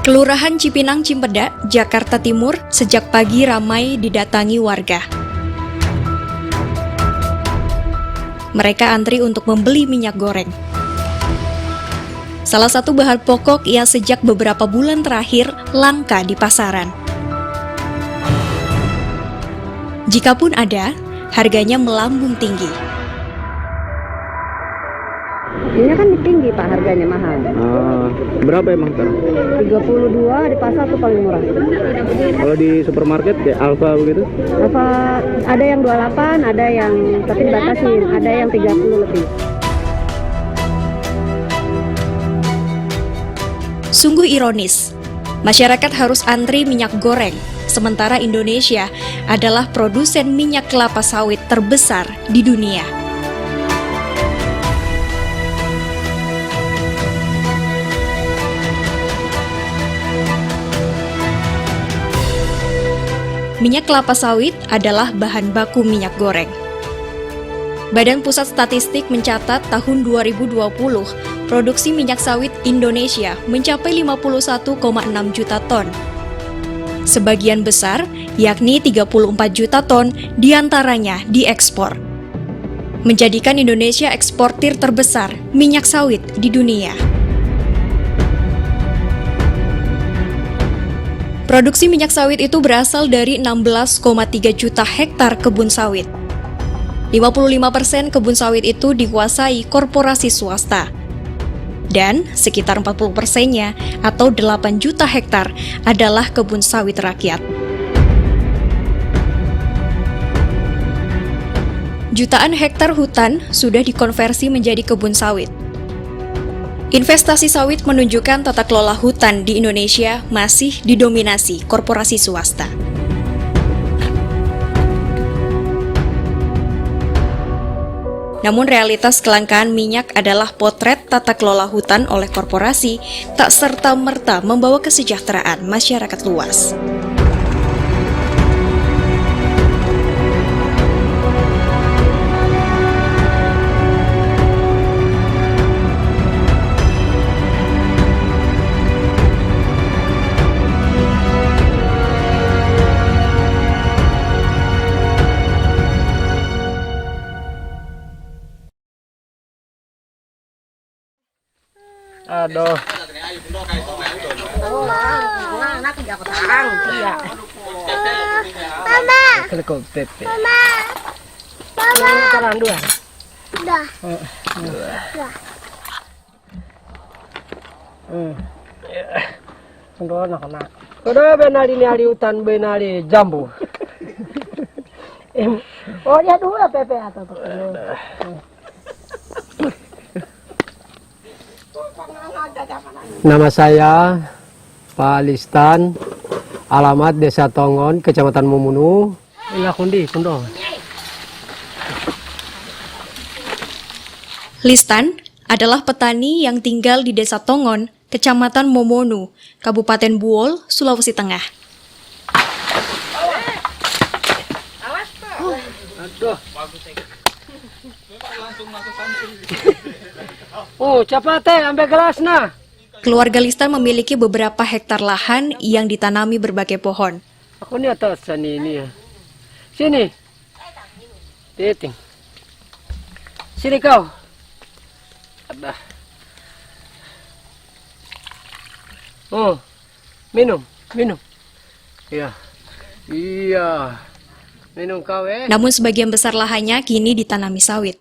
Kelurahan Cipinang Cimpedak, Jakarta Timur, sejak pagi ramai didatangi warga. Mereka antri untuk membeli minyak goreng. Salah satu bahan pokok yang sejak beberapa bulan terakhir langka di pasaran. Jikapun ada, harganya melambung tinggi. Ini kan tinggi Pak, harganya mahal. Berapa emang sekarang? 32 di pasar tuh paling murah. Kalau di supermarket kayak Alfa begitu? Apa ada yang 28, ada yang tapi dibatasin, ada yang 30 lebih. Sungguh ironis, masyarakat harus antri minyak goreng, sementara Indonesia adalah produsen minyak kelapa sawit terbesar di dunia. Minyak kelapa sawit adalah bahan baku minyak goreng. Badan Pusat Statistik mencatat tahun 2020, produksi minyak sawit Indonesia mencapai 51,6 juta ton. Sebagian besar, yakni 34 juta ton, diantaranya diekspor. Menjadikan Indonesia eksportir terbesar minyak sawit di dunia. Produksi minyak sawit itu berasal dari 16,3 juta hektar kebun sawit. 55% kebun sawit itu dikuasai korporasi swasta. Dan sekitar 40%-nya atau 8 juta hektar adalah kebun sawit rakyat. Jutaan hektar hutan sudah dikonversi menjadi kebun sawit. Investasi sawit menunjukkan tata kelola hutan di Indonesia masih didominasi korporasi swasta. Namun realitas kelangkaan minyak adalah potret tata kelola hutan oleh korporasi tak serta-merta membawa kesejahteraan masyarakat luas. Aduh. Udah benali ni hutan benali jambu. Oh ya dulu Pepe atau tuh. Nama saya Pak Listan, alamat Desa Tongon, Kecamatan Mumunu. Kundo. Listan adalah petani yang tinggal di Desa Tongon, Kecamatan Momonu, Kabupaten Buol, Sulawesi Tengah. Oh, cepat ambil gelas nah. Keluarga Listan memiliki beberapa hektar lahan yang ditanami berbagai pohon. Aku ni atas ini ya. Sini. Titing. Sini kau. Ada. Oh, minum. Iya. Minum kau Namun sebagian besar lahannya kini ditanami sawit.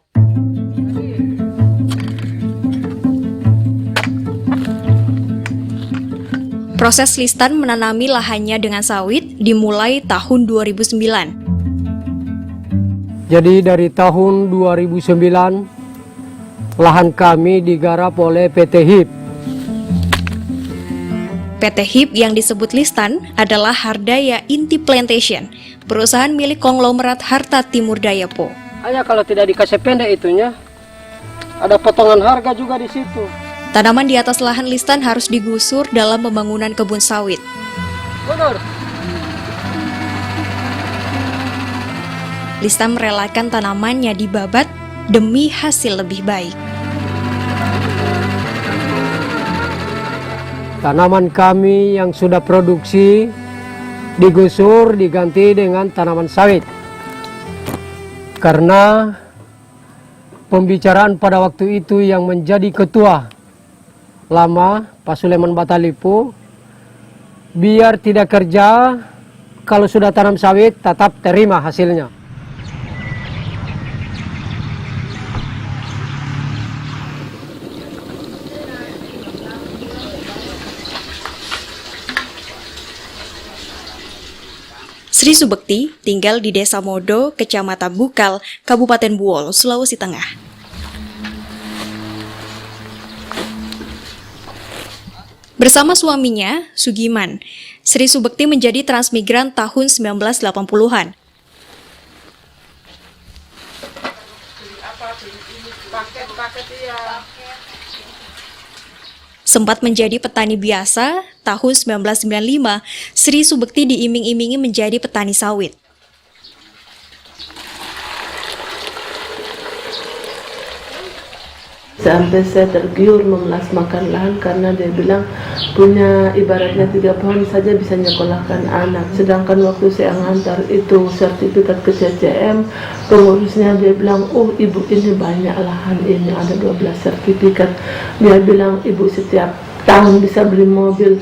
Proses Listan menanami lahannya dengan sawit dimulai tahun 2009. Jadi dari tahun 2009, lahan kami digarap oleh PT HIP. PT HIP yang disebut Listan adalah Hardaya Inti Plantation, perusahaan milik konglomerat Harta Timur Daya Po. Hanya kalau tidak dikasih pendek itunya, ada potongan harga juga di situ. Tanaman di atas lahan Listan harus digusur dalam pembangunan kebun sawit. Benar. Listan merelakan tanamannya dibabat demi hasil lebih baik. tanaman kami yang sudah produksi digusur diganti dengan tanaman sawit. Karena pembicaraan pada waktu itu yang menjadi ketua lama Pak Suleman Batalipu, biar tidak kerja, kalau sudah tanam sawit tetap terima hasilnya. Sri Subekti tinggal di Desa Modo, Kecamatan Bukal, Kabupaten Buol, Sulawesi Tengah. Bersama suaminya, Sugiman, Sri Subekti menjadi transmigran tahun 1980-an. Sempat menjadi petani biasa, tahun 1995, Sri Subekti diiming-imingi menjadi petani sawit. Sampai saya tergiur memelasmakan lahan karena dia bilang punya ibaratnya 3 pohon saja bisa nyekolahkan anak. Sedangkan waktu saya ngantar itu sertifikat ke CCM, pengurusnya dia bilang, oh ibu ini banyak lahan ini, ada 12 sertifikat. Dia bilang ibu setiap tahun bisa beli mobil.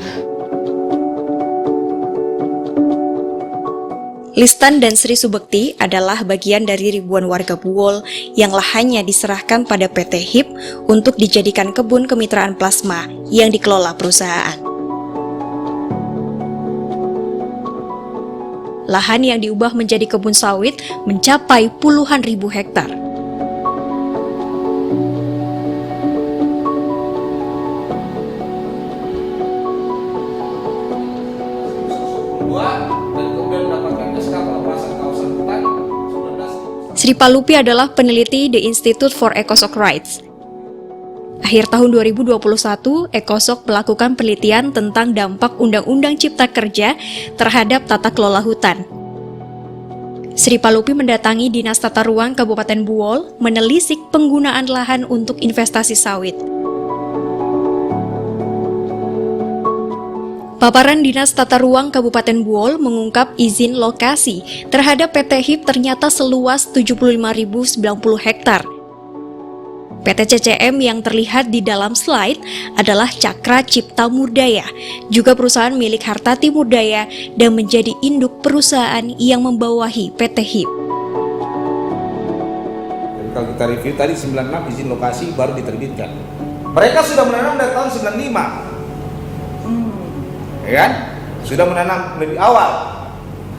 Listan dan Sri Subekti adalah bagian dari ribuan warga Buol yang lahannya diserahkan pada PT HIP untuk dijadikan kebun kemitraan plasma yang dikelola perusahaan. Lahan yang diubah menjadi kebun sawit mencapai puluhan ribu hektar. Sri Palupi adalah peneliti di Institute for Ecosok Rights. Akhir tahun 2021, Ecosok melakukan penelitian tentang dampak Undang-Undang Cipta Kerja terhadap tata kelola hutan. Sri Palupi mendatangi Dinas Tata Ruang Kabupaten Buol menelisik penggunaan lahan untuk investasi sawit. Paparan Dinas Tata Ruang Kabupaten Buol mengungkap izin lokasi terhadap PT HIP ternyata seluas 75.090 hektar. PT CCM yang terlihat di dalam slide adalah Cakra Cipta Murdaya, juga perusahaan milik Hartati Murdaya dan menjadi induk perusahaan yang membawahi PT HIP. Kalau kita review tadi 96 izin lokasi baru diterbitkan. Mereka sudah menanam dari tahun 95. Ya kan? Sudah menanam lebih awal.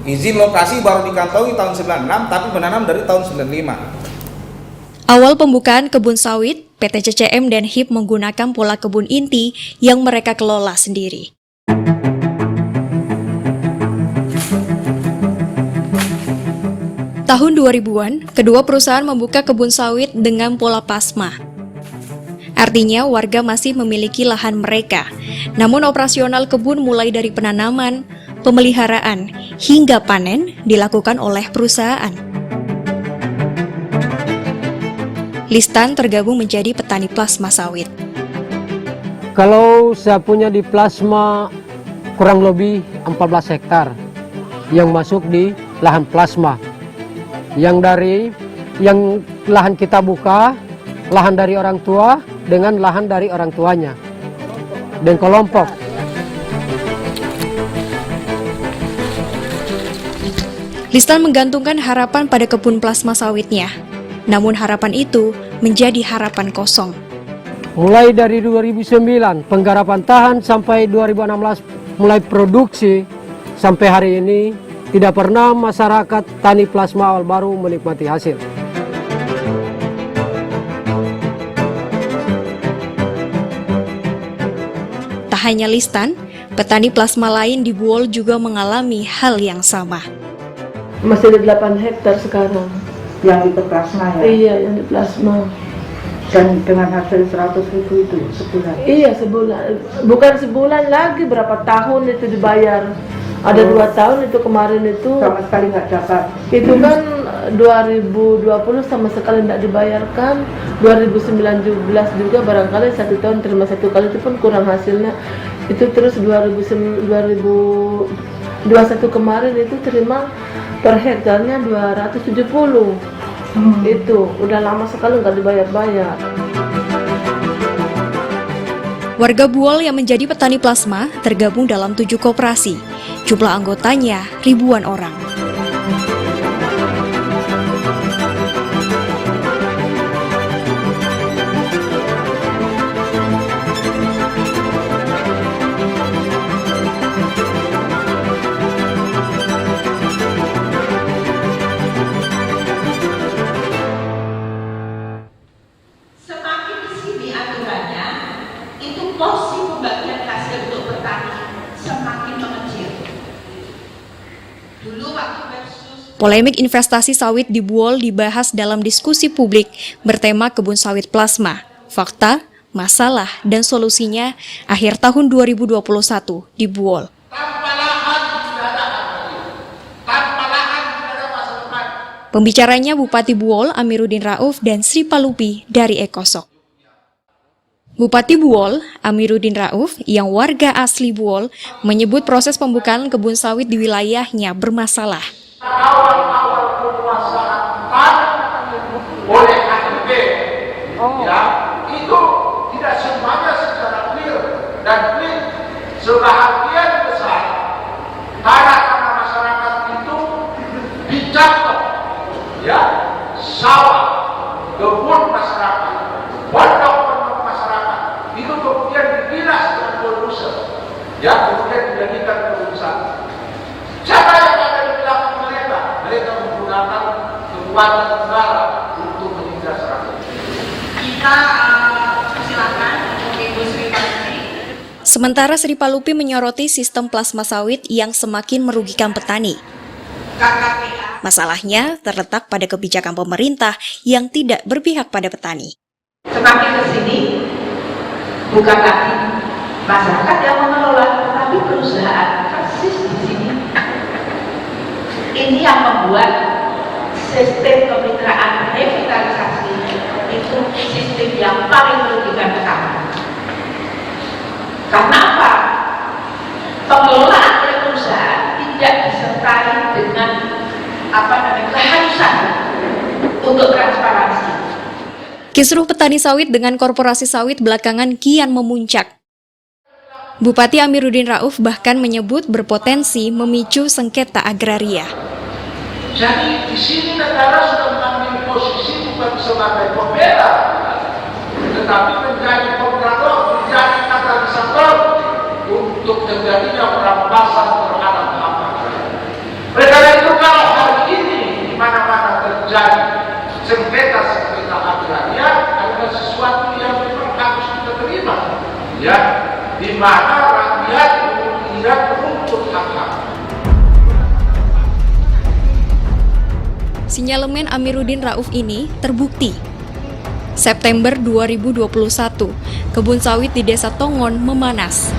Izin lokasi baru dikantongi tahun 96 tapi menanam dari tahun 95. Awal pembukaan kebun sawit, PT CCM dan HIP menggunakan pola kebun inti yang mereka kelola sendiri. Tahun 2000-an, kedua perusahaan membuka kebun sawit dengan pola plasma. Artinya warga masih memiliki lahan mereka, namun operasional kebun mulai dari penanaman, pemeliharaan, hingga panen dilakukan oleh perusahaan. Listan tergabung menjadi petani plasma sawit. Kalau saya punya di plasma kurang lebih 14 hektar yang masuk di lahan plasma. Yang lahan kita buka, lahan dari orang tua dengan lahan dari orang tuanya dan kelompok. Listan menggantungkan harapan pada kebun plasma sawitnya. Namun harapan itu menjadi harapan kosong. Mulai dari 2009 penggarapan tahan sampai 2016 mulai produksi sampai hari ini tidak pernah masyarakat tani plasma awal baru menikmati hasil. Tak hanya Listan, petani plasma lain di Buol juga mengalami hal yang sama. Masih ada 8 hektar sekarang. Yang itu plasma ya? Iya, yang di plasma. Dan dengan hasil 100.000 itu sebulan? Iya, sebulan. Bukan sebulan lagi, berapa tahun itu dibayar. Ada 2 tahun itu kemarin itu. Sama sekali nggak dapat? Itu kan 2020 sama sekali tidak dibayarkan. 2019 juga barangkali 1 tahun terima 1 kali itu pun kurang hasilnya. Itu terus 2021 kemarin itu terima per hektarnya 270. Itu udah lama sekali nggak dibayar-bayar. Warga Buol yang menjadi petani plasma tergabung dalam 7 koperasi. Jumlah anggotanya ribuan orang. Semakin di sini aturannya, itu porsi pembagian hasil untuk petani semakin mengecil. Dulu waktu versus Polemik investasi sawit di Buol dibahas dalam diskusi publik bertema kebun sawit plasma, fakta, masalah, dan solusinya akhir tahun 2021 di Buol. Pembicaranya Bupati Buol Amiruddin Rauf dan Sri Palupi dari Ekosok. Bupati Buol Amiruddin Rauf yang warga asli Buol menyebut proses pembukaan kebun sawit di wilayahnya bermasalah. Awal-awal penguasaan tanah oleh AIB, ya, itu tidak semuanya secara clear dan clean. Sebahagian besar tanah-tanah masyarakat itu dicatat, ya, sawah, kebun masyarakat, pondok-pondok masyarakat itu kemudian dibilas dengan bulldozer, ya, kemudian dijadikan kebun sawit. Siapa yang ada di belakang mereka? Mereka menggunakan kekuatan negara untuk menindas rakyat. kita silakan Ibu Sri Palupi. Sementara Sri Palupi menyoroti sistem plasma sawit yang semakin merugikan petani. KKPA. Masalahnya terletak pada kebijakan pemerintah yang tidak berpihak pada petani. Semakin ke sini bukan lagi masyarakat yang mengelola, tetapi perusahaan persis di sini. Ini yang membuat sistem kemitraan revitalisasi itu sistem yang paling merugikan petani. Karena apa? Pengelolaan oleh perusahaan tidak disertai dengan keharusan untuk transparansi. Kisruh petani sawit dengan korporasi sawit belakangan kian memuncak. Bupati Amiruddin Rauf bahkan menyebut berpotensi memicu sengketa agraria. Jadi di sini negara sudah mengambil posisi bukan sebagai pembela, tetapi menjadi pemberantas, menjadi katalisator untuk terjadinya perampasan terhadap hak rakyat. Oleh karena itu kalau hari ini di mana-mana terjadi sengketa agraria adalah sesuatu yang memang harus kita terima, ya, di mana rakyat tidak menuntut hak-hak. Sinyalemen Amiruddin Rauf ini terbukti. September 2021, kebun sawit di Desa Tongon memanas.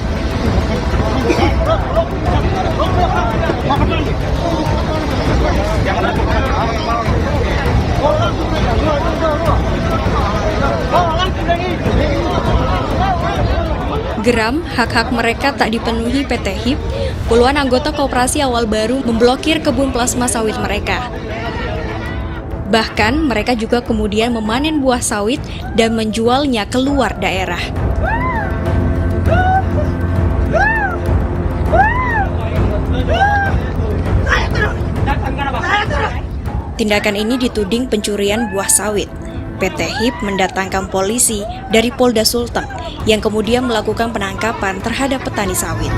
Geram, hak-hak mereka tak dipenuhi PT HIP, puluhan anggota koperasi awal baru memblokir kebun plasma sawit mereka. Bahkan mereka juga kemudian memanen buah sawit dan menjualnya keluar daerah. Tindakan ini dituding pencurian buah sawit. PT HIP mendatangkan polisi dari Polda Sulteng yang kemudian melakukan penangkapan terhadap petani sawit.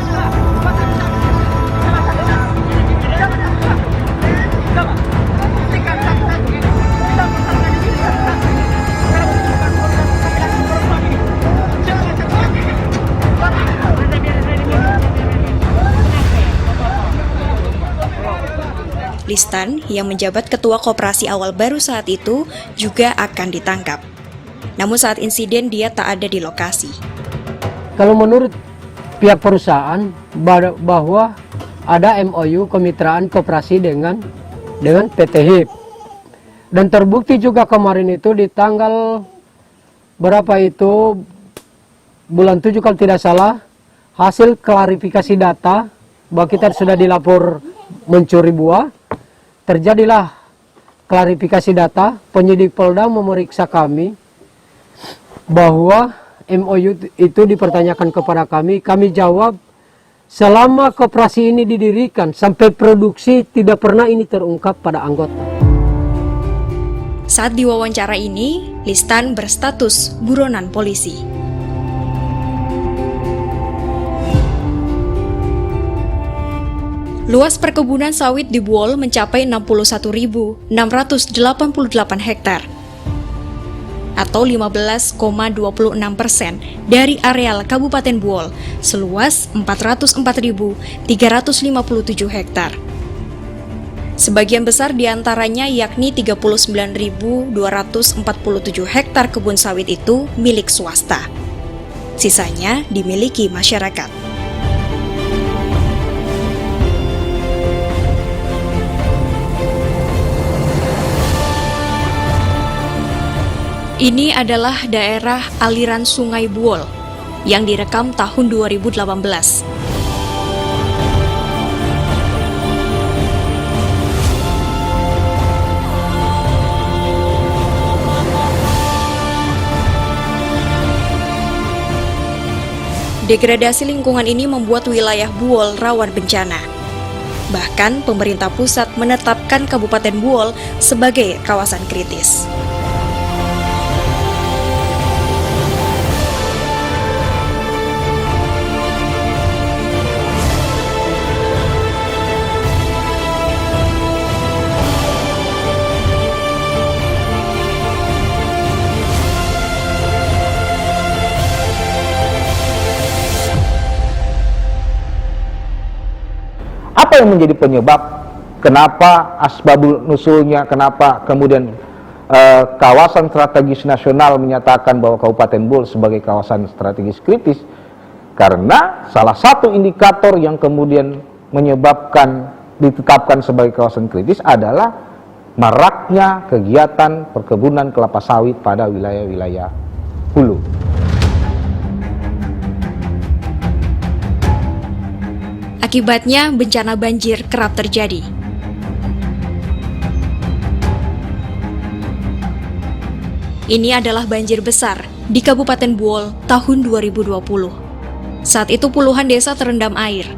Listan yang menjabat ketua koperasi awal baru saat itu juga akan ditangkap. Namun saat insiden dia tak ada di lokasi. Kalau menurut pihak perusahaan bahwa ada MOU kemitraan koperasi dengan PT HIP. Dan terbukti juga kemarin itu di tanggal berapa itu, bulan 7 kalau tidak salah, hasil klarifikasi data bahwa kita sudah dilapor mencuri buah, terjadilah klarifikasi data, penyidik Polda memeriksa kami bahwa MOU itu dipertanyakan kepada kami jawab selama koperasi ini didirikan sampai produksi tidak pernah ini terungkap pada anggota. Saat diwawancara ini, Listan berstatus buronan polisi. Luas perkebunan sawit di Buol mencapai 61.688 hektar atau 15,26% dari areal Kabupaten Buol seluas 404.357 hektar. Sebagian besar diantaranya yakni 39.247 hektar kebun sawit itu milik swasta. Sisanya dimiliki masyarakat. Ini adalah daerah aliran Sungai Buol yang direkam tahun 2018. Degradasi lingkungan ini membuat wilayah Buol rawan bencana. Bahkan pemerintah pusat menetapkan Kabupaten Buol sebagai kawasan kritis. Apa yang menjadi penyebab kenapa asbabul nusulnya, kenapa kemudian kawasan strategis nasional menyatakan bahwa Kabupaten Buol sebagai kawasan strategis kritis? Karena salah satu indikator yang kemudian menyebabkan ditetapkan sebagai kawasan kritis adalah maraknya kegiatan perkebunan kelapa sawit pada wilayah-wilayah hulu. Akibatnya, bencana banjir kerap terjadi. Ini adalah banjir besar di Kabupaten Buol tahun 2020. Saat itu puluhan desa terendam air.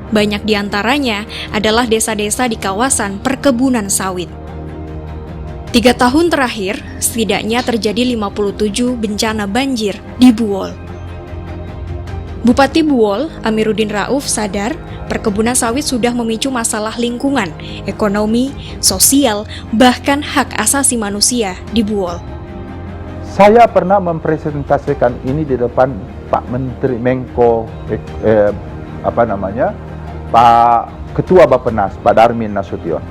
Banyak diantaranya adalah desa-desa di kawasan perkebunan sawit. 3 tahun terakhir, setidaknya terjadi 57 bencana banjir di Buol. Bupati Buol, Amiruddin Rauf, sadar perkebunan sawit sudah memicu masalah lingkungan, ekonomi, sosial, bahkan hak asasi manusia di Buol. Saya pernah mempresentasikan ini di depan Pak Menteri Menko, Pak Ketua Bappenas, Pak Darmin Nasution,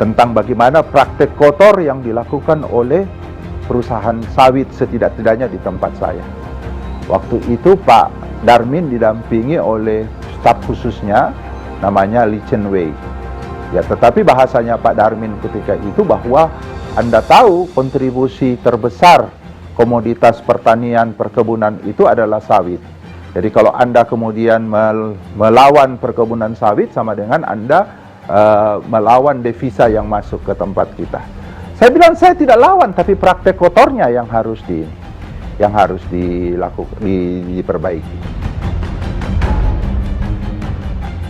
tentang bagaimana praktek kotor yang dilakukan oleh perusahaan sawit setidak-tidaknya di tempat saya. Waktu itu Pak Darmin didampingi oleh staf khususnya namanya Lee Chen Wei. Ya, tetapi bahasanya Pak Darmin ketika itu bahwa Anda tahu kontribusi terbesar komoditas pertanian perkebunan itu adalah sawit. Jadi kalau Anda kemudian melawan perkebunan sawit sama dengan Anda melawan devisa yang masuk ke tempat kita. Saya bilang saya tidak lawan, tapi praktek kotornya yang harus diperbaiki.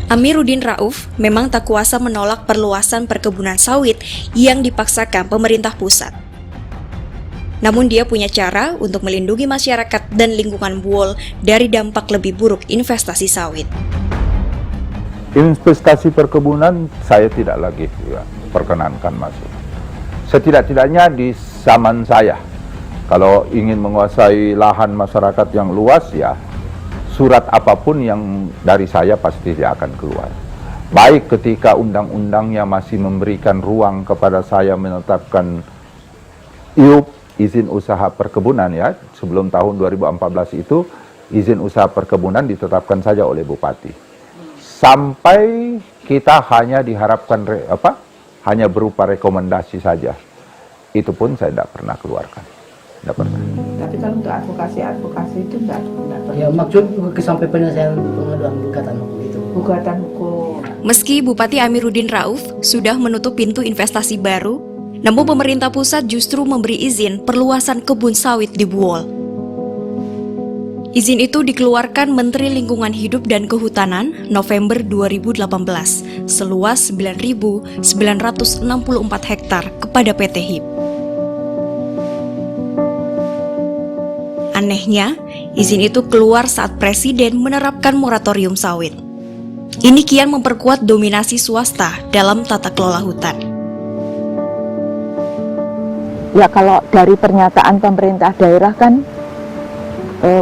Amiruddin Rauf memang tak kuasa menolak perluasan perkebunan sawit yang dipaksakan pemerintah pusat. Namun dia punya cara untuk melindungi masyarakat dan lingkungan Buol dari dampak lebih buruk investasi sawit. Investasi perkebunan saya tidak lagi perkenankan masuk. Setidak-tidaknya di zaman saya, kalau ingin menguasai lahan masyarakat yang luas, ya surat apapun yang dari saya pasti dia akan keluar. Baik ketika undang-undangnya masih memberikan ruang kepada saya menetapkan IUP, izin usaha perkebunan, ya, sebelum tahun 2014 itu izin usaha perkebunan ditetapkan saja oleh Bupati. Sampai kita hanya diharapkan hanya berupa rekomendasi saja. itu pun saya tidak pernah keluarkan. Tidak pernah. Tapi kalau untuk advokasi itu enggak pernah. Ya maksud sampai penyelesaian pengaduan gugatan hukum itu. Gugatan hukum. Meski Bupati Amiruddin Rauf sudah menutup pintu investasi baru, namun pemerintah pusat justru memberi izin perluasan kebun sawit di Buol. Izin itu dikeluarkan Menteri Lingkungan Hidup dan Kehutanan November 2018, seluas 9.964 hektar kepada PT HIP. Anehnya, izin itu keluar saat Presiden menerapkan moratorium sawit. Ini kian memperkuat dominasi swasta dalam tata kelola hutan. Ya kalau dari pernyataan pemerintah daerah kan,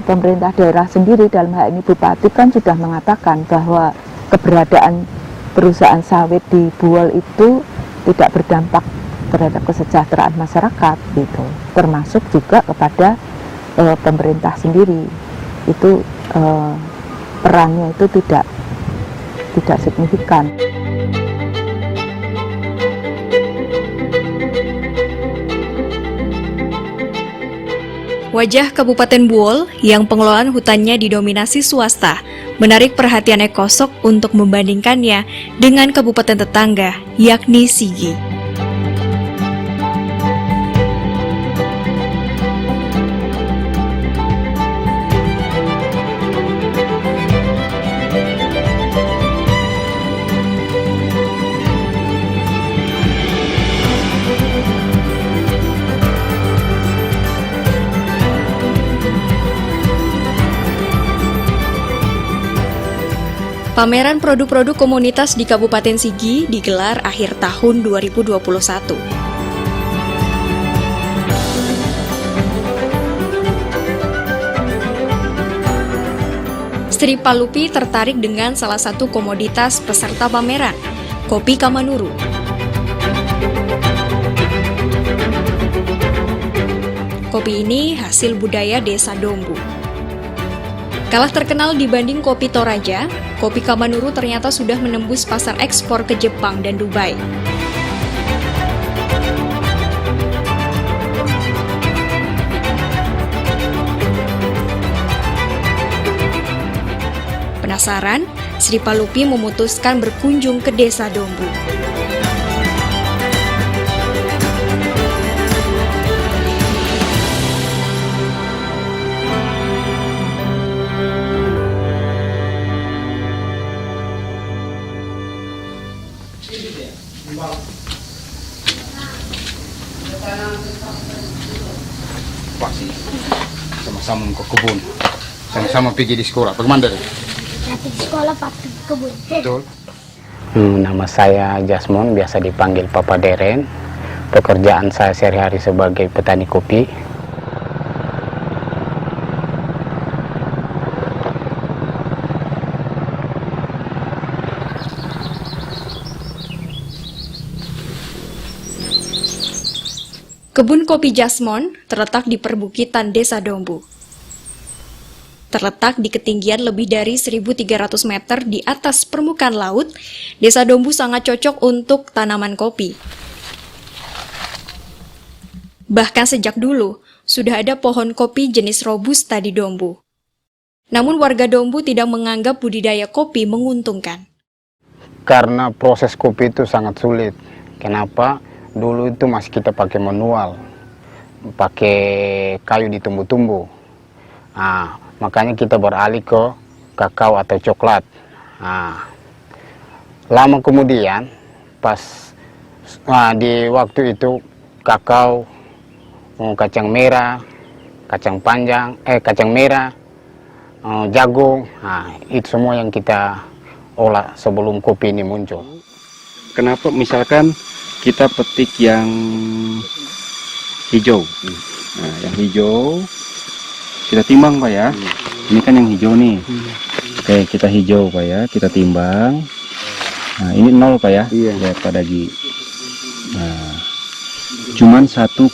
pemerintah daerah sendiri dalam hal ini Bupati kan sudah mengatakan bahwa keberadaan perusahaan sawit di Buol itu tidak berdampak terhadap kesejahteraan masyarakat gitu, termasuk juga kepada pemerintah sendiri itu perannya itu tidak signifikan. Wajah Kabupaten Buol yang pengelolaan hutannya didominasi swasta menarik perhatian Ekosok untuk membandingkannya dengan kabupaten tetangga, yakni Sigi. Pameran produk-produk komunitas di Kabupaten Sigi digelar akhir tahun 2021. Sri Palupi tertarik dengan salah satu komoditas peserta pameran, kopi Kamanuru. Kopi ini hasil budaya Desa Dombu. Kalah terkenal dibanding kopi Toraja, kopi Kamanuru ternyata sudah menembus pasar ekspor ke Jepang dan Dubai. Penasaran, Sri Palupi memutuskan berkunjung ke Desa Dombu. Pasti sama-sama ke kebun, sama-sama pergi di sekolah. Bagaimana dari? Di sekolah pasti kebun. Betul. Nama saya Jasmon, biasa dipanggil Papa Deren. Pekerjaan saya sehari-hari sebagai petani kopi. Kebun kopi Jasmon terletak di perbukitan Desa Dombu. Terletak di ketinggian lebih dari 1.300 meter di atas permukaan laut, Desa Dombu sangat cocok untuk tanaman kopi. Bahkan sejak dulu, sudah ada pohon kopi jenis Robusta di Dombu. Namun warga Dombu tidak menganggap budidaya kopi menguntungkan. Karena proses kopi itu sangat sulit. Kenapa? Dulu itu masih kita pakai manual, pakai kayu ditumbuh-tumbuh. Makanya kita beralih ke kakao atau coklat. Lama kemudian, pas di waktu itu kakao, kacang merah, kacang panjang, kacang merah, jagung, itu semua yang kita olah sebelum kopi ini muncul. Kenapa misalkan kita petik yang hijau? Nah, yang hijau kita timbang Pak ya. Ini kan yang hijau nih. Oke, kita hijau Pak ya, kita timbang. Nah, ini 0 Pak ya. Iya. Lihat Pak Dagi. Nah, cuman 1,1.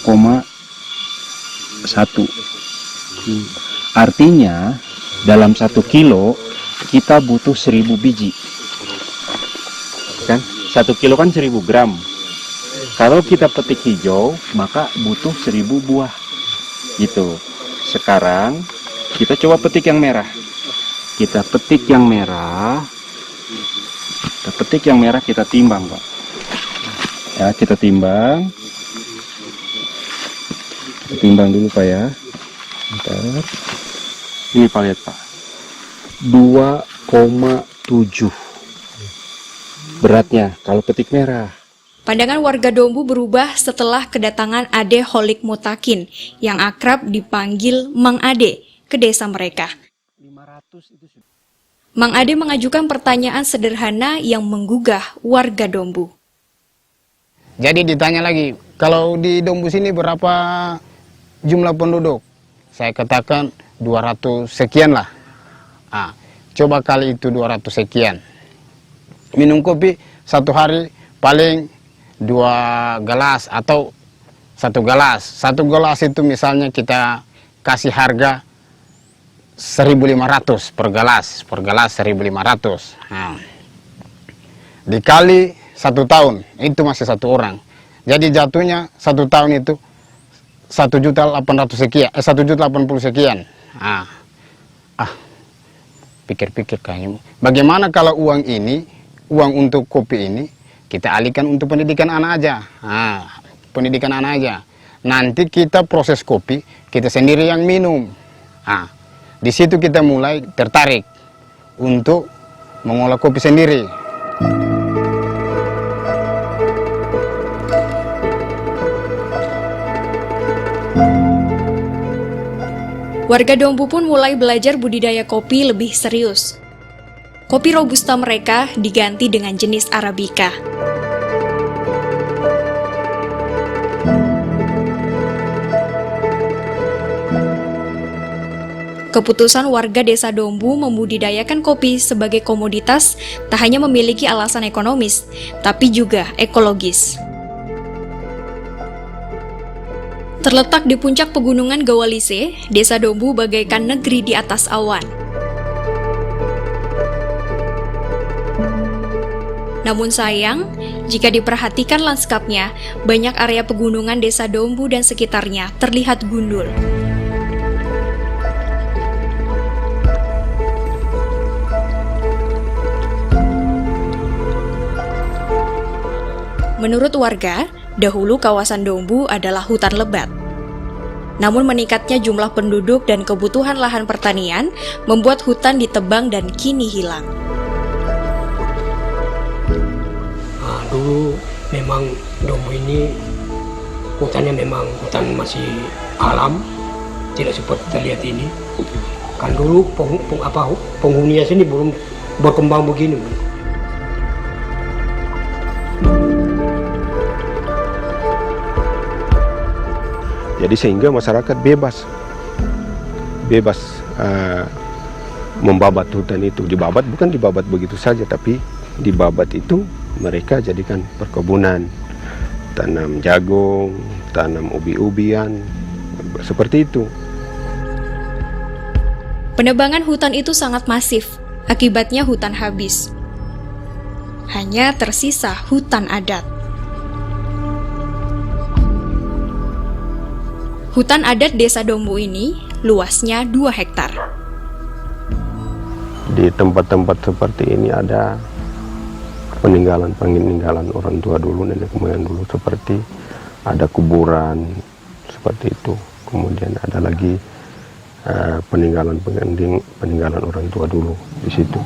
Artinya dalam 1 kilo kita butuh 1000 biji. Kan? 1 kilo kan 1000 gram. Kalau kita petik hijau, maka butuh 1000 buah. Gitu. Sekarang kita coba petik yang merah. Kita petik yang merah. Kita timbang, Pak. Ya, kita timbang. Kita timbang dulu, Pak ya. Bentar. Ini Pak lihat, Pak. 2,7 beratnya kalau petik merah. Pandangan warga Dombu berubah setelah kedatangan Ade Holik Mutakin yang akrab dipanggil Mang Ade ke desa mereka. Mang Ade mengajukan pertanyaan sederhana yang menggugah warga Dombu. Jadi ditanya lagi, kalau di Dombu sini berapa jumlah penduduk? Saya katakan 200 sekian lah. Coba kali itu 200 sekian. Minum kopi satu hari paling 2 gelas atau 1 gelas. 1 gelas itu misalnya kita kasih harga 1.500 per gelas 1.500. Dikali 1 tahun, itu masih 1 orang. Jadi jatuhnya 1 tahun itu 1.800 sekian, 1.080 sekian. Pikir-pikir kayaknya, bagaimana kalau uang untuk kopi ini kita alihkan untuk pendidikan anak aja. Pendidikan anak aja. Nanti kita proses kopi, kita sendiri yang minum. Di situ kita mulai tertarik untuk mengolah kopi sendiri. Warga Dombu pun mulai belajar budidaya kopi lebih serius. Kopi Robusta mereka diganti dengan jenis Arabica. Keputusan warga desa Dombu membudidayakan kopi sebagai komoditas tak hanya memiliki alasan ekonomis, tapi juga ekologis. Terletak di puncak pegunungan Gawalise, desa Dombu bagaikan negeri di atas awan. Namun sayang, jika diperhatikan lanskapnya, banyak area pegunungan desa Dombu dan sekitarnya terlihat gundul. Menurut warga, dahulu kawasan Dombu adalah hutan lebat. Namun meningkatnya jumlah penduduk dan kebutuhan lahan pertanian membuat hutan ditebang dan kini hilang. Dulu memang Dombu ini hutannya memang hutan masih alam, tidak seperti terlihat ini. Kan dulu penghuninya sini belum berkembang begini. Jadi sehingga masyarakat bebas membabat hutan itu. Dibabat bukan dibabat begitu saja, tapi dibabat itu mereka jadikan perkebunan, tanam jagung, tanam ubi-ubian, seperti itu. Penebangan hutan itu sangat masif, akibatnya hutan habis. Hanya tersisa hutan adat. Hutan adat desa Dombu ini luasnya 2 hektar. Di tempat-tempat seperti ini ada peninggalan orang tua dulu, nenek moyang dulu, seperti ada kuburan seperti itu. Kemudian ada lagi peninggalan orang tua dulu di situ.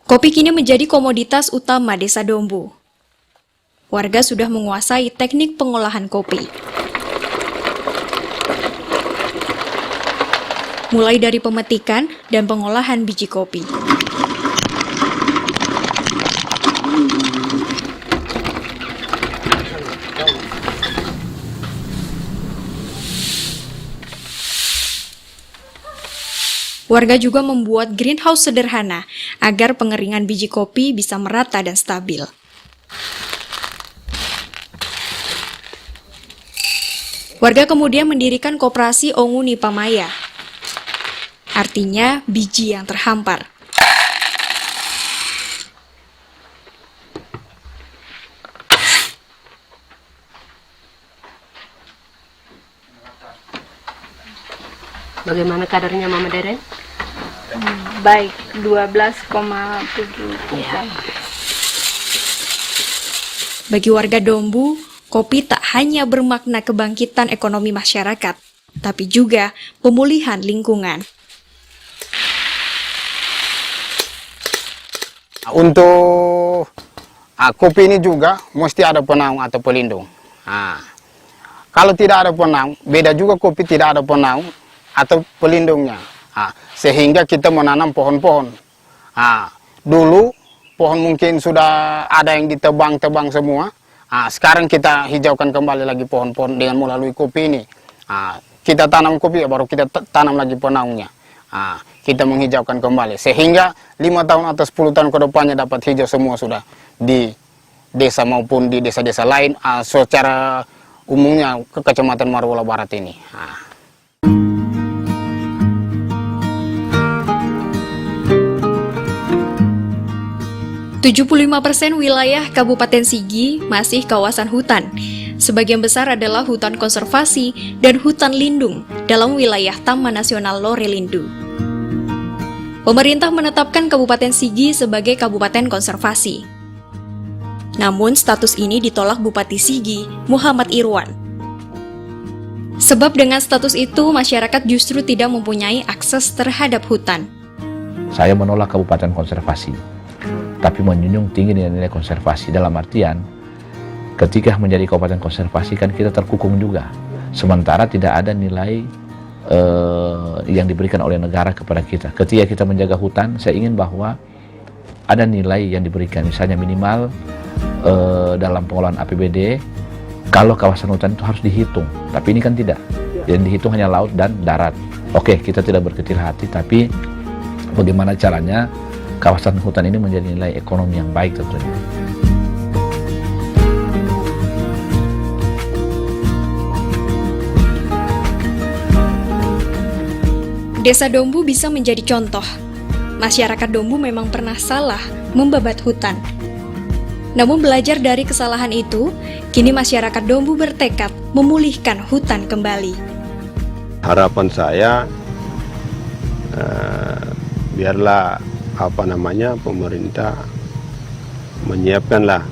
Kopi kini menjadi komoditas utama desa Dombu. Warga sudah menguasai teknik pengolahan kopi. Mulai dari pemetikan dan pengolahan biji kopi. Warga juga membuat greenhouse sederhana agar pengeringan biji kopi bisa merata dan stabil. Warga kemudian mendirikan koperasi Ongu Nipamaya, artinya biji yang terhampar. Bagaimana kadarnya Mama Deren? Baik, 12,7%. Bagi warga Dombu, kopi tak hanya bermakna kebangkitan ekonomi masyarakat, tapi juga pemulihan lingkungan. Untuk kopi ini juga mesti ada penaung atau pelindung. Kalau tidak ada penaung, beda juga kopi tidak ada penaung atau pelindungnya. Sehingga kita menanam pohon-pohon. Dulu pohon mungkin sudah ada yang ditebang-tebang semua. Sekarang kita hijaukan kembali lagi pohon-pohon dengan melalui kopi ini. Kita tanam kopi, baru kita tanam lagi penaungnya. Kita menghijaukan kembali. Sehingga 5 tahun atau 10 tahun ke depannya dapat hijau semua sudah di desa maupun di desa-desa lain. Secara umumnya ke Kecamatan Marwala Barat ini. 75% wilayah Kabupaten Sigi masih kawasan hutan. Sebagian besar adalah hutan konservasi dan hutan lindung dalam wilayah Taman Nasional Lorelindu. Pemerintah menetapkan Kabupaten Sigi sebagai kabupaten konservasi. Namun status ini ditolak Bupati Sigi, Muhammad Irwan. Sebab dengan status itu, masyarakat justru tidak mempunyai akses terhadap hutan. Saya menolak kabupaten konservasi, tapi menjunjung tinggi nilai-nilai konservasi. Dalam artian, ketika menjadi kabupaten konservasi kan kita terkukung juga. Sementara tidak ada nilai yang diberikan oleh negara kepada kita. Ketika kita menjaga hutan, saya ingin bahwa ada nilai yang diberikan. Misalnya minimal dalam pengelolaan APBD, kalau kawasan hutan itu harus dihitung. Tapi ini kan tidak. Yang dihitung hanya laut dan darat. Oke, kita tidak berkecil hati, tapi bagaimana caranya kawasan hutan ini menjadi nilai ekonomi yang baik tentunya. Desa Dombu bisa menjadi contoh. Masyarakat Dombu memang pernah salah membabat hutan. Namun belajar dari kesalahan itu, kini masyarakat Dombu bertekad memulihkan hutan kembali. Harapan saya, biarlah pemerintah menyiapkanlah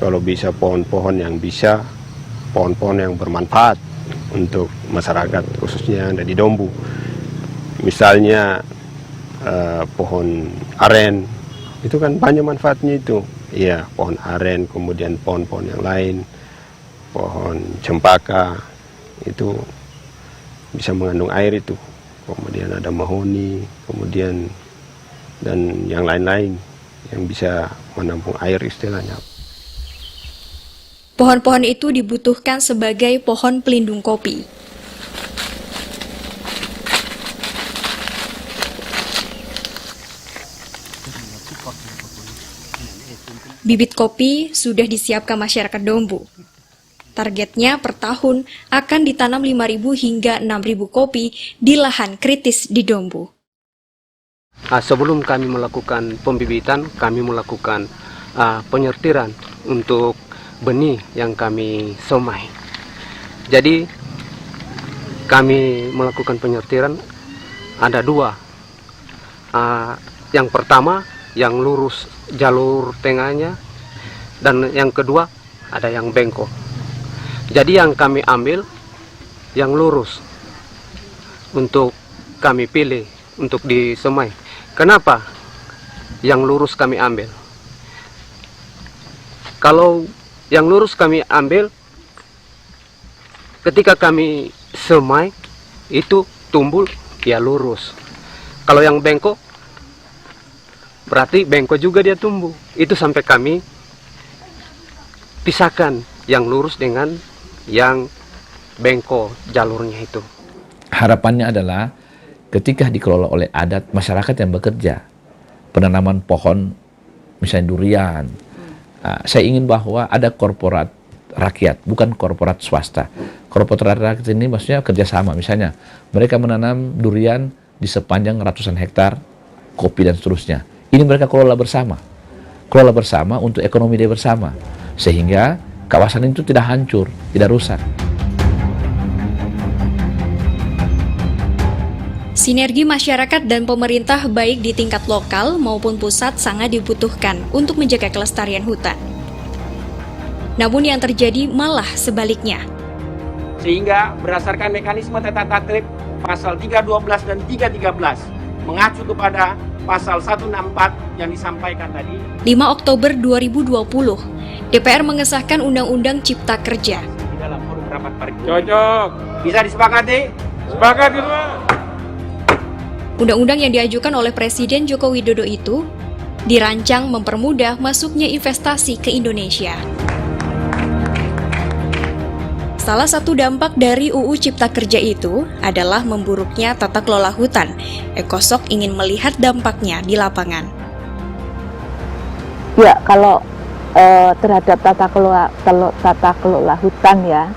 kalau bisa pohon-pohon yang bermanfaat untuk masyarakat khususnya yang ada di Dombu. Misalnya pohon aren, itu kan banyak manfaatnya itu. Iya, pohon aren, kemudian pohon-pohon yang lain, pohon cempaka, itu bisa mengandung air itu. Kemudian ada mahoni, kemudian dan yang lain-lain yang bisa menampung air istilahnya. Pohon-pohon itu dibutuhkan sebagai pohon pelindung kopi. Bibit kopi sudah disiapkan masyarakat Dombu. Targetnya per tahun akan ditanam 5.000 hingga 6.000 kopi di lahan kritis di Dombu. Sebelum kami melakukan pembibitan, kami melakukan penyertiran untuk benih yang kami somai. Jadi kami melakukan penyertiran ada 2. Yang pertama yang lurus jalur tengahnya, dan yang kedua ada yang bengkok. Jadi yang kami ambil yang lurus untuk kami pilih untuk disemai. Kenapa yang lurus kami ambil? Kalau yang lurus kami ambil, ketika kami semai itu tumbuh ya lurus. Kalau yang bengkok berarti bengkok juga dia tumbuh. Itu sampai kami pisahkan yang lurus dengan yang bengkok jalurnya itu. Harapannya adalah ketika dikelola oleh adat masyarakat yang bekerja, penanaman pohon, misalnya durian, saya ingin bahwa ada korporat rakyat, bukan korporat swasta. Korporat rakyat ini maksudnya kerjasama, misalnya mereka menanam durian di sepanjang ratusan hektar, kopi dan seterusnya. Ini mereka kelola bersama untuk ekonomi dia bersama, sehingga kawasan itu tidak hancur, tidak rusak. Sinergi masyarakat dan pemerintah baik di tingkat lokal maupun pusat sangat dibutuhkan untuk menjaga kelestarian hutan. Namun yang terjadi malah sebaliknya. Sehingga berdasarkan mekanisme tata tertib pasal 312 dan 313 mengacu kepada pasal 164 yang disampaikan tadi. 5 Oktober 2020, DPR mengesahkan Undang-Undang Cipta Kerja. Di dalam forum rapat paripurna. Cocok. Bisa disepakati? Sepakat semua. Undang-undang yang diajukan oleh Presiden Joko Widodo itu dirancang mempermudah masuknya investasi ke Indonesia. Salah satu dampak dari UU Cipta Kerja itu adalah memburuknya tata kelola hutan. Ekosok ingin melihat dampaknya di lapangan. Ya, kalau terhadap tata kelola hutan ya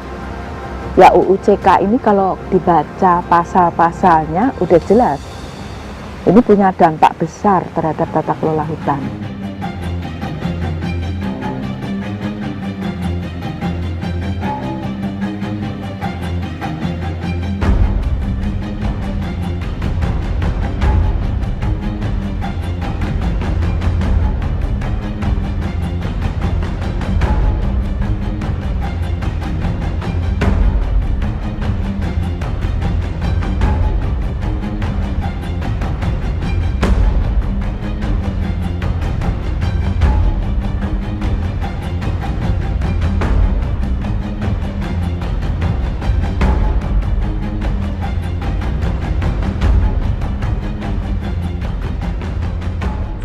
UU CK ini kalau dibaca pasal-pasalnya udah jelas. Ini punya dampak besar terhadap tata kelola hutan.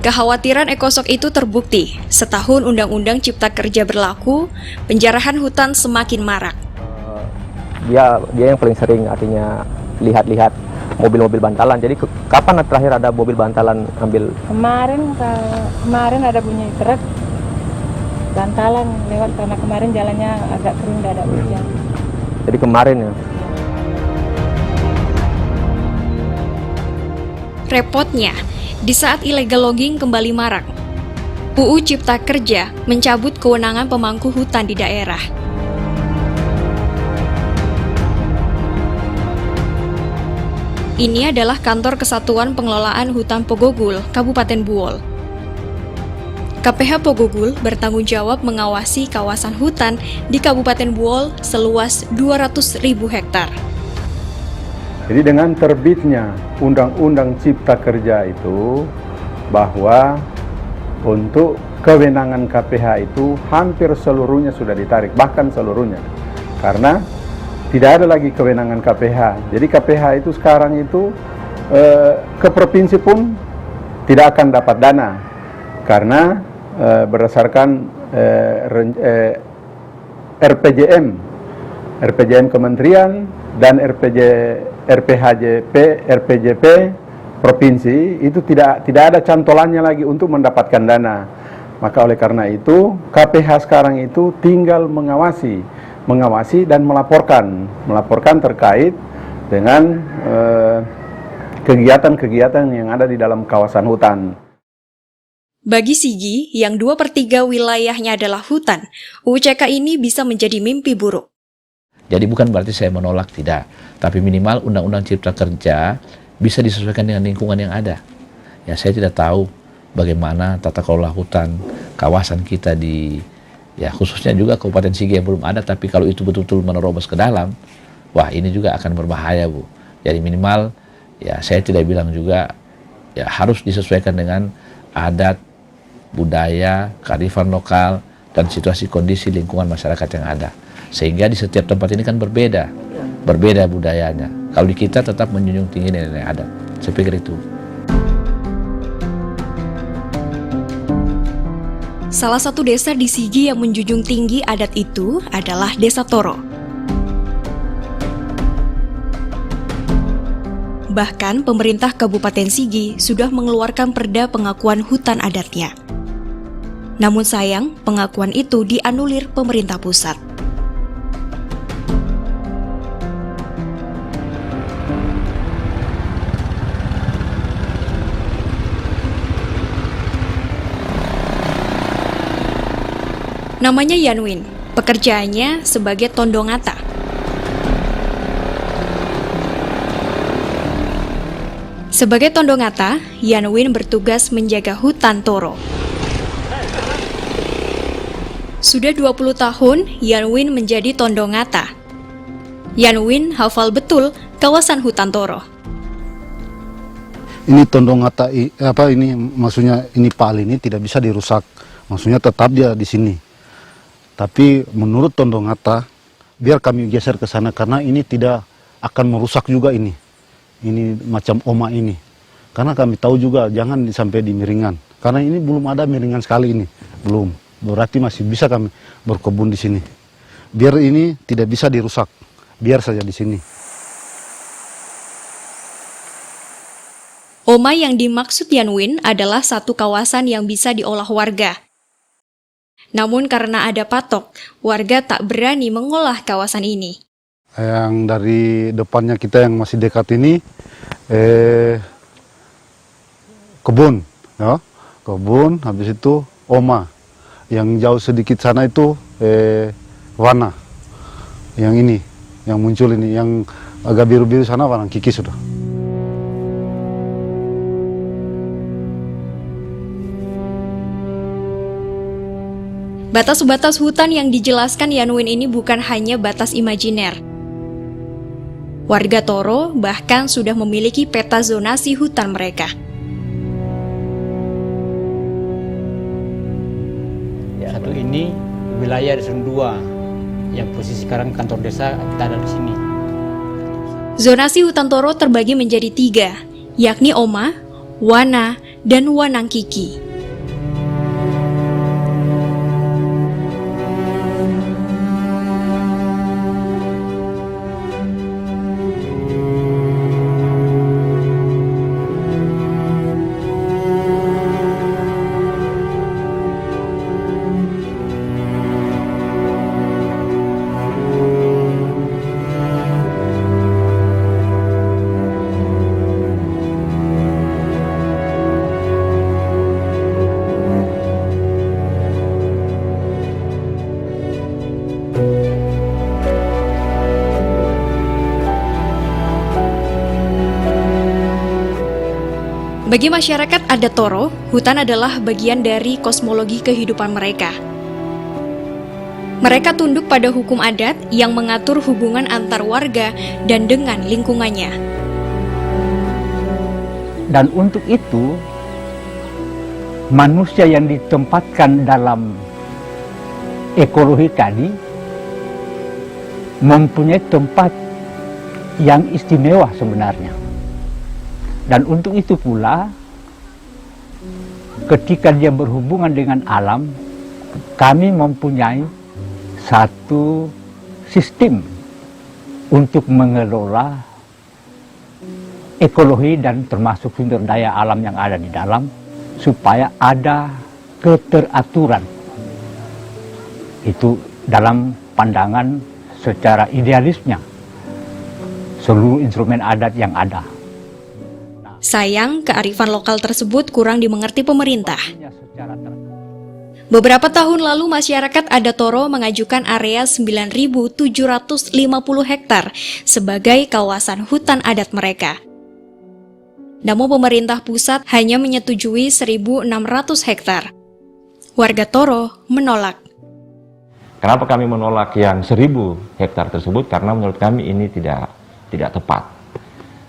Kekhawatiran Ekosok itu terbukti. Setahun Undang-Undang Cipta Kerja berlaku, penjarahan hutan semakin marak. Dia yang paling sering artinya lihat-lihat mobil-mobil bantalan. Jadi kapan terakhir ada mobil bantalan ambil? Kemarin ada bunyi truk bantalan lewat karena kemarin jalannya agak kering, tidak ada hujan. Jadi kemarin ya. Repotnya, di saat illegal logging kembali marak, UU Cipta Kerja mencabut kewenangan pemangku hutan di daerah. Ini adalah kantor Kesatuan Pengelolaan Hutan Pogogul, Kabupaten Buol. KPH Pogogul bertanggung jawab mengawasi kawasan hutan di Kabupaten Buol seluas 200.000 hektar. Jadi dengan terbitnya Undang-Undang Cipta Kerja itu, bahwa untuk kewenangan KPH itu hampir seluruhnya sudah ditarik, bahkan seluruhnya. Karena tidak ada lagi kewenangan KPH. Jadi KPH itu sekarang itu ke provinsi pun tidak akan dapat dana. Karena berdasarkan RPJM Kementerian dan RPJP provinsi itu tidak ada cantolannya lagi untuk mendapatkan dana. Maka oleh karena itu KPH sekarang itu tinggal mengawasi dan melaporkan terkait dengan kegiatan-kegiatan yang ada di dalam kawasan hutan. Bagi Sigi, yang 2/3 wilayahnya adalah hutan, UCK ini bisa menjadi mimpi buruk. Jadi bukan berarti saya menolak, tidak. Tapi minimal Undang-Undang Cipta Kerja bisa disesuaikan dengan lingkungan yang ada. Ya, saya tidak tahu bagaimana tata kelola hutan kawasan kita di, ya khususnya juga Kabupaten Sigi yang belum ada, tapi kalau itu betul-betul menerobos ke dalam, wah ini juga akan berbahaya, Bu. Jadi minimal, ya saya tidak bilang juga, ya harus disesuaikan dengan adat, budaya, kearifan lokal, dan situasi kondisi lingkungan masyarakat yang ada. Sehingga di setiap tempat ini kan berbeda budayanya. Kalau di kita tetap menjunjung tinggi nilai adat. Saya pikir itu. Salah satu desa di Sigi yang menjunjung tinggi adat itu adalah Desa Toro. Bahkan pemerintah Kabupaten Sigi sudah mengeluarkan perda pengakuan hutan adatnya. Namun sayang, pengakuan itu dianulir pemerintah pusat. Namanya Yanwin, pekerjaannya sebagai tondongata. Sebagai tondongata, Yanwin bertugas menjaga hutan toro. Sudah 20 tahun, Yanwin menjadi tondongata. Yanwin hafal betul kawasan hutan toro. Ini tondongata, ini maksudnya ini pal ini tidak bisa dirusak. Maksudnya tetap dia di sini. Tapi menurut tondongata, biar kami geser ke sana karena ini tidak akan merusak juga ini. Ini macam oma ini. Karena kami tahu juga jangan sampai di miringan. Karena ini belum ada miringan sekali ini. Belum. Berarti masih bisa kami berkebun di sini. Biar ini tidak bisa dirusak. Biar saja di sini. Oma yang dimaksud Yanwin adalah satu kawasan yang bisa diolah warga. Namun karena ada patok, warga tak berani mengolah kawasan ini. Yang dari depannya kita yang masih dekat ini kebun, ya. Kebun, habis itu oma. Yang jauh sedikit sana itu wana. Yang ini, yang muncul ini, yang agak biru-biru sana Wanang Kiki sudah. Batas-batas hutan yang dijelaskan Yanwin ini bukan hanya batas imajiner. Warga Toro bahkan sudah memiliki peta zonasi hutan mereka. Satu ini wilayah Dusun 2 yang posisi sekarang kantor desa kita ada di sini. Zonasi hutan Toro terbagi menjadi 3, yakni Oma, Wana, dan Wanang Kiki. Bagi masyarakat adat Toro, hutan adalah bagian dari kosmologi kehidupan mereka. Mereka tunduk pada hukum adat yang mengatur hubungan antar warga dan dengan lingkungannya. Dan untuk itu, manusia yang ditempatkan dalam ekologi tadi mempunyai tempat yang istimewa sebenarnya. Dan untuk itu pula, ketika dia berhubungan dengan alam, kami mempunyai satu sistem untuk mengelola ekologi dan termasuk sumber daya alam yang ada di dalam, supaya ada keteraturan. Itu dalam pandangan secara idealisnya seluruh instrumen adat yang ada. Sayang, kearifan lokal tersebut kurang dimengerti pemerintah. Beberapa tahun lalu masyarakat adat Toro mengajukan area 9.750 hektar sebagai kawasan hutan adat mereka. Namun pemerintah pusat hanya menyetujui 1.600 hektar. Warga Toro menolak. Kenapa kami menolak yang 1.000 hektar tersebut? Karena menurut kami ini tidak tepat.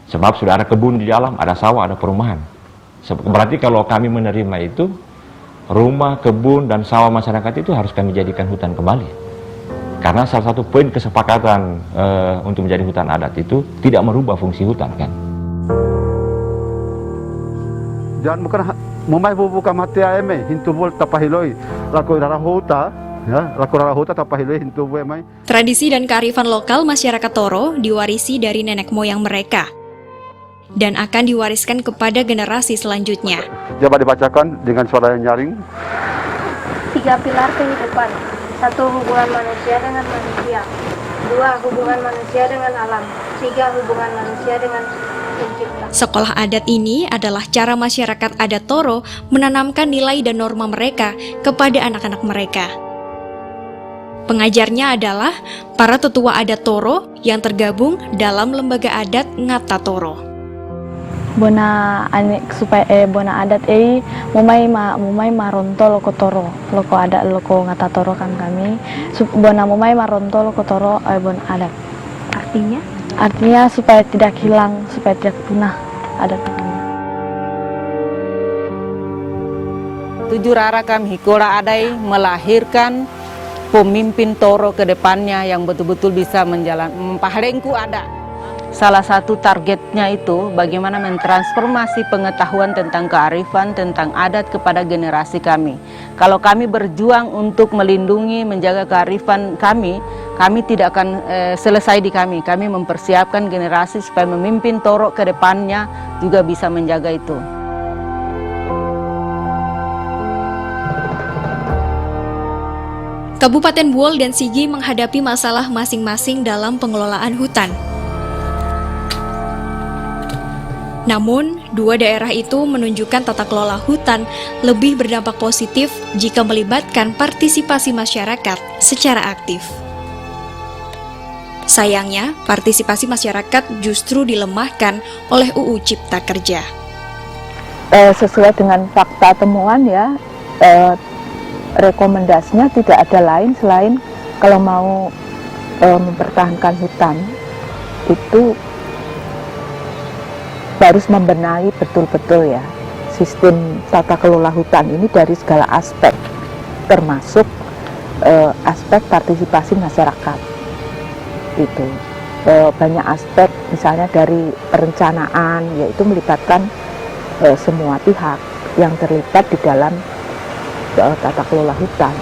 Sebab sudah ada kebun di dalam, ada sawah, ada perumahan. Berarti kalau kami menerima itu, rumah, kebun, dan sawah masyarakat itu harus kami jadikan hutan kembali. Karena salah satu poin kesepakatan untuk menjadi hutan adat itu tidak merubah fungsi hutan, kan? Jangan bukan memai buka mati ame hintu bol tapahiloi laku darah huta. Ya, tradisi dan kearifan lokal masyarakat Toro diwarisi dari nenek moyang mereka. dan akan diwariskan kepada generasi selanjutnya. Coba dibacakan dengan suara yang nyaring. 3 pilar kehidupan. 1. Hubungan manusia dengan manusia. 2. Hubungan manusia dengan alam. 3. Hubungan manusia dengan pencipta. Sekolah adat ini adalah cara masyarakat adat Toro menanamkan nilai dan norma mereka kepada anak-anak mereka. Pengajarnya adalah para tetua adat Toro yang tergabung dalam lembaga adat Ngata Toro. Bona adat mumai maronto loko Toro, loko adat loko Ngata Toro kan kami. Bona mumai maronto loko Toro bona adat. Artinya? Artinya supaya tidak hilang, supaya tidak punah adat kami. Tujuh rara kami Hikola Adai melahirkan pemimpin Toro ke depannya yang betul-betul bisa memperlengku adat. Salah satu targetnya itu bagaimana mentransformasi pengetahuan tentang kearifan, tentang adat kepada generasi kami. Kalau kami berjuang untuk melindungi, menjaga kearifan kami tidak akan selesai di kami. Kami mempersiapkan generasi supaya memimpin Toro ke depannya juga bisa menjaga itu. Kabupaten Buol dan Sigi menghadapi masalah masing-masing dalam pengelolaan hutan. Namun, dua daerah itu menunjukkan tata kelola hutan lebih berdampak positif jika melibatkan partisipasi masyarakat secara aktif. Sayangnya, partisipasi masyarakat justru dilemahkan oleh UU Cipta Kerja. Sesuai dengan fakta temuan ya, rekomendasinya tidak ada lain selain kalau mau mempertahankan hutan itu harus membenahi betul-betul ya sistem tata kelola hutan ini dari segala aspek, termasuk aspek partisipasi masyarakat. Itu banyak aspek, misalnya dari perencanaan, yaitu melibatkan semua pihak yang terlibat di dalam tata kelola hutan.